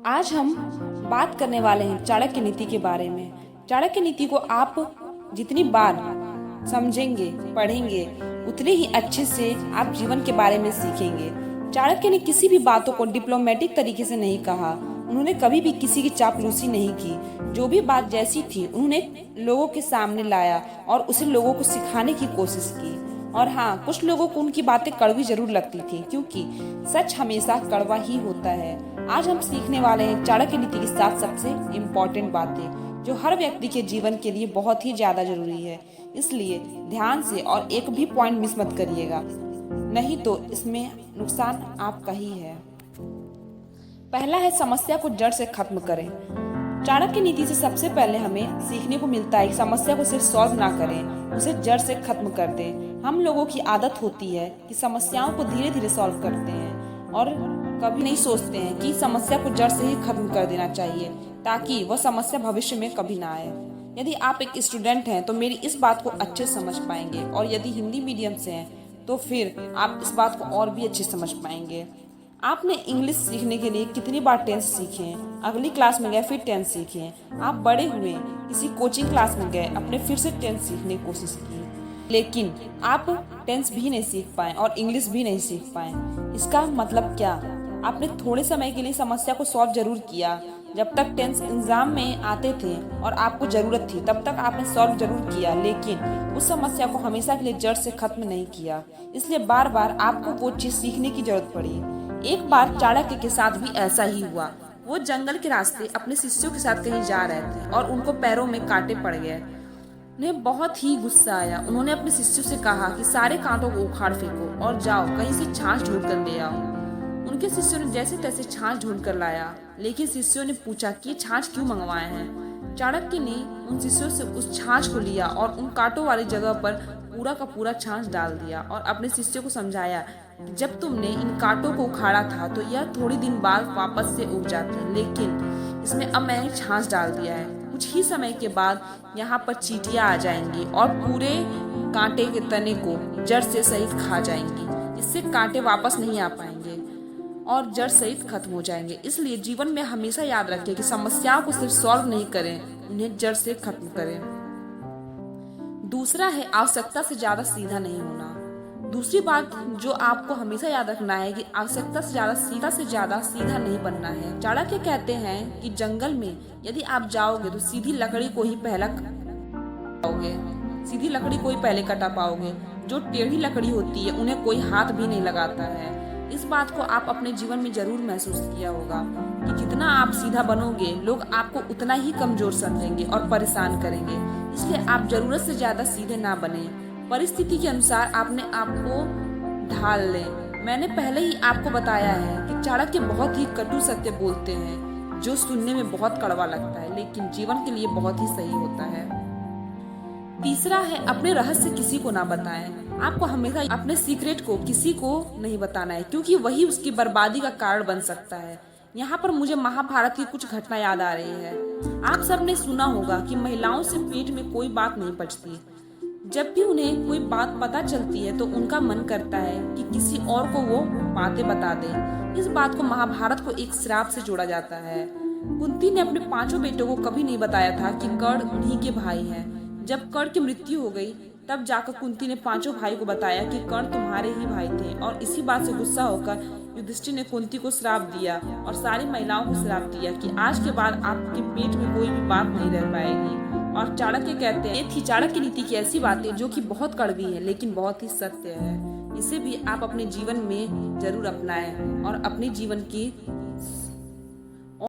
आज हम बात करने वाले हैं चाणक्य नीति के बारे में। चाणक्य नीति को आप जितनी बार समझेंगे, पढ़ेंगे, उतने ही अच्छे से आप जीवन के बारे में सीखेंगे। चाणक्य ने किसी भी बातों को डिप्लोमेटिक तरीके से नहीं कहा। उन्होंने कभी भी किसी की चापलूसी नहीं की। जो भी बात जैसी थी उन्होंने लोगों के सामने लाया और उसे लोगों को सिखाने की कोशिश की। और हाँ, कुछ लोगों को उनकी बातें कड़वी जरूर लगती थी, क्योंकि सच हमेशा कड़वा ही होता है। आज हम सीखने वाले हैं चाणक्य नीति के साथ सबसे इम्पोर्टेंट बातें, जो हर व्यक्ति के जीवन के लिए बहुत ही ज्यादा जरूरी है। इसलिए ध्यान से और एक भी पॉइंट मिस मत करिएगा, नहीं तो इसमें नुकसान आपका ही है। पहला है, समस्या को जड़ से खत्म करें। चाणक्य नीति से सबसे पहले हमें सीखने को मिलता है कि समस्या को सिर्फ सॉल्व ना करें, उसे जड़ से खत्म कर दें। हम लोगों की आदत होती है कि समस्याओं को धीरे धीरे सॉल्व करते हैं और कभी नहीं सोचते हैं कि समस्या को जड़ से ही खत्म कर देना चाहिए, ताकि वह समस्या भविष्य में कभी ना आए। यदि आप एक स्टूडेंट हैं तो मेरी इस बात को अच्छे से समझ पाएंगे, और यदि हिंदी मीडियम से हैं तो फिर आप इस बात को और भी अच्छे समझ पाएंगे। आपने इंग्लिश सीखने के लिए कितनी बार टेंस सीखे हैं, अगली क्लास में गए फिर टेंस सीखे। आप बड़े हुए, किसी कोचिंग क्लास में गए, अपने फिर से टेंस सीखने की कोशिश की, लेकिन आप टेंस भी नहीं सीख पाए और इंग्लिश भी नहीं सीख पाए। इसका मतलब क्या? आपने थोड़े समय के लिए समस्या को सॉल्व जरूर किया। जब तक टेंस एग्जाम में आते थे और आपको जरूरत थी तब तक आपने सॉल्व जरूर किया, लेकिन उस समस्या को हमेशा के लिए जड़ से खत्म नहीं किया। इसलिए बार बार आपको वो चीज सीखने की जरूरत पड़ी। एक बार चाणक्य के साथ भी ऐसा ही हुआ। वो जंगल के रास्ते अपने शिष्यों के साथ कहीं जा रहे थे और उनको पैरों में कांटे पड़ गए। उन्हें बहुत ही गुस्सा आया। उन्होंने अपने शिष्यों से कहा कि सारे कांटों को उखाड़ फेंको और जाओ कहीं से छाछ ढूंढ कर ले आओ। उनके शिष्यों ने जैसे तैसे छाछ ढूंढ कर लाया, लेकिन शिष्यों ने पूछा कि छाछ क्यों मंगवाए हैं। चाणक्य ने उन शिष्यों से उस छाछ को लिया और उन कांटों वाली जगह पर पूरा का पूरा छाछ डाल दिया और अपने शिष्यों को समझाया, जब तुमने इन कांटों को उखाड़ा था तो यह थोड़ी दिन बाद वापस से उग जाते, लेकिन इसमें अब मैंने छाछ डाल दिया है। कुछ ही समय के बाद यहाँ पर चींटियां आ जाएंगी और पूरे कांटे के तने को जड़ से सहित खा जाएंगी। इससे कांटे वापस नहीं आ पाएंगे और जड़ सहित खत्म हो जाएंगे। इसलिए जीवन में हमेशा याद रखें कि समस्याओं को सिर्फ सॉल्व नहीं करें, उन्हें जड़ से खत्म करें। दूसरा है, आवश्यकता से ज्यादा सीधा नहीं होना। दूसरी बात जो आपको हमेशा याद रखना है कि आवश्यकता से ज्यादा सीधा नहीं बनना है। चाणक्य कहते हैं कि जंगल में यदि आप जाओगे तो सीधी लकड़ी को ही पहले कटा पाओगे। जो टेढ़ी लकड़ी होती है उन्हें कोई हाथ भी नहीं लगाता है। इस बात को आप अपने जीवन में जरूर महसूस किया होगा कि जितना आप सीधा बनोगे, लोग आपको उतना ही कमजोर समझेंगे और परेशान करेंगे। इसलिए आप जरूरत से ज्यादा सीधे ना बने। परिस्थिति के अनुसार अपने आप को ढाल लें। मैंने पहले ही आपको बताया है कि चाणक्य बहुत ही कटु सत्य बोलते हैं, जो सुनने में बहुत कड़वा लगता है लेकिन जीवन के लिए बहुत ही सही होता है। तीसरा है, अपने रहस्य किसी को ना बताएं। आपको हमेशा अपने सीक्रेट को किसी को नहीं बताना है, क्योंकि वही उसकी बर्बादी का कारण बन सकता है। यहाँ पर मुझे महाभारत की कुछ घटना याद आ रही है। आप सबने सुना होगा कि महिलाओं से पेट में कोई बात नहीं पचती। जब भी उन्हें कोई बात पता चलती है तो उनका मन करता है कि किसी और को वो बातें बता दें। इस बात को महाभारत को एक श्राप से जोड़ा जाता है। कुंती ने अपने 5 बेटों को कभी नहीं बताया था कि कर्ण उन्हीं के भाई हैं। जब कर्ण की मृत्यु हो गई तब जाकर कुंती ने 5 भाई को बताया कि कर्ण तुम्हारे ही भाई थे, और इसी बात से गुस्सा होकर युधिष्ठिर ने कुंती को श्राप दिया और सारी महिलाओं को श्राप दिया कि आज के बाद आपके पेट में कोई भी बात नहीं रह पाएगी। और चाणक्य कहते हैं, ये थी चाणक्य नीति की ऐसी बातें जो कि बहुत कड़वी है लेकिन बहुत ही सत्य है। इसे भी आप अपने जीवन में जरूर अपनाएं और अपने जीवन की